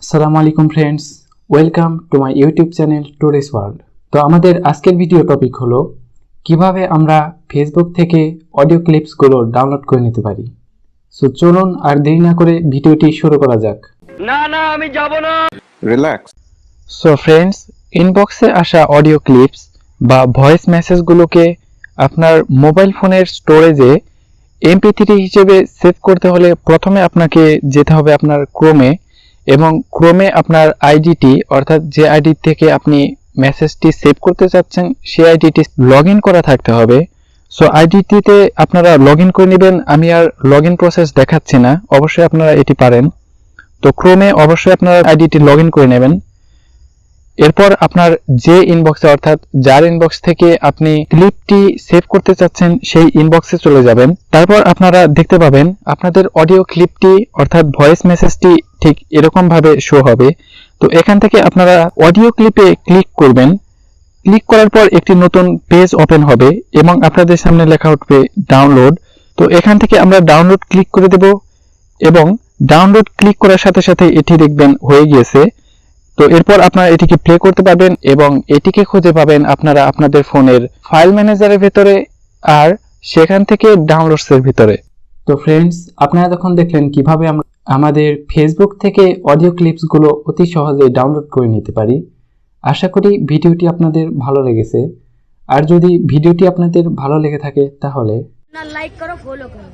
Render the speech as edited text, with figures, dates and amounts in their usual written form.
আসসালামু আলাইকুম friends, welcome to my YouTube channel today's world. তো আমাদের আজকের ভিডিও টপিক হলো কিভাবে আমরা ফেসবুক থেকে অডিও ক্লিপসগুলো ডাউনলোড করে নিতে পারি। সো চলুন আর দেরি না করে ভিডিওটি শুরু করা যাক। না না আমি যাব না। রিল্যাক্স। সো ফ্রেন্ডস, ইনবক্সে আসা অডিও ক্লিপস বা ভয়েস মেসেজগুলোকে আপনার মোবাইল ফোনের স্টোরেজে MP3 হিসেবে সেভ করতে হলে প্রথমে আপনাকে যেতে হবে আপনার ক্রোমে, এবং ক্রোমে আপনার আইডিটি অর্থাৎ যে আইডি থেকে আপনি মেসেজটি সেভ করতে চাচ্ছেন সেই আইডিটি লগ ইন করা থাকতে হবে। সো আইডিটিতে আপনারা লগ ইন করে নেবেন। আমি আর লগ ইন প্রসেস দেখাচ্ছি না, অবশ্যই আপনারা এটি পারেন। তো ক্রোমে অবশ্যই আপনারা আইডিটি লগ ইন করে নেবেন। এরপর আপনার যে ইনবক্সে অর্থাৎ যার ইনবক্স থেকে আপনি ক্লিপটি সেভ করতে চাচ্ছেন সেই ইনবক্সে চলে যাবেন। তারপর আপনারা দেখতে পাবেন আপনাদের অডিও ক্লিপটি অর্থাৎ ভয়েস মেসেজটি ঠিক এরকম ভাবে শো হবে। তো এখান থেকে আপনারা অডিও ক্লিপে ক্লিক করবেন। ক্লিক করার পর একটি নতুন পেজ ওপেন হবে এবং আপনাদের সামনে লেখা উঠবে ডাউনলোড। তো এখান থেকে আমরা ডাউনলোড ক্লিক করে দেব এবং ডাউনলোড ক্লিক করার সাথে সাথে এটি দেখবেন হয়ে গিয়েছে। তো এরপর আপনারা এটিকে প্লে করতে পারবেন এবং এটিকে খুঁজে পাবেন আপনারা আপনাদের ফোনের ফাইল ম্যানেজারের ভিতরে আর সেখান থেকে ডাউনলোডসের ভিতরে। তো ফ্রেন্ডস, আপনারা তখন দেখলেন কিভাবে আমরা আমাদের ফেসবুক থেকে অডিও ক্লিপসগুলো অতি সহজে ডাউনলোড করে নিতে পারি। আশা করি ভিডিওটি আপনাদের ভালো লেগেছে। আর যদি ভিডিওটি আপনাদের ভালো লেগে থাকে তাহলে লাইক করো, ফলো করো।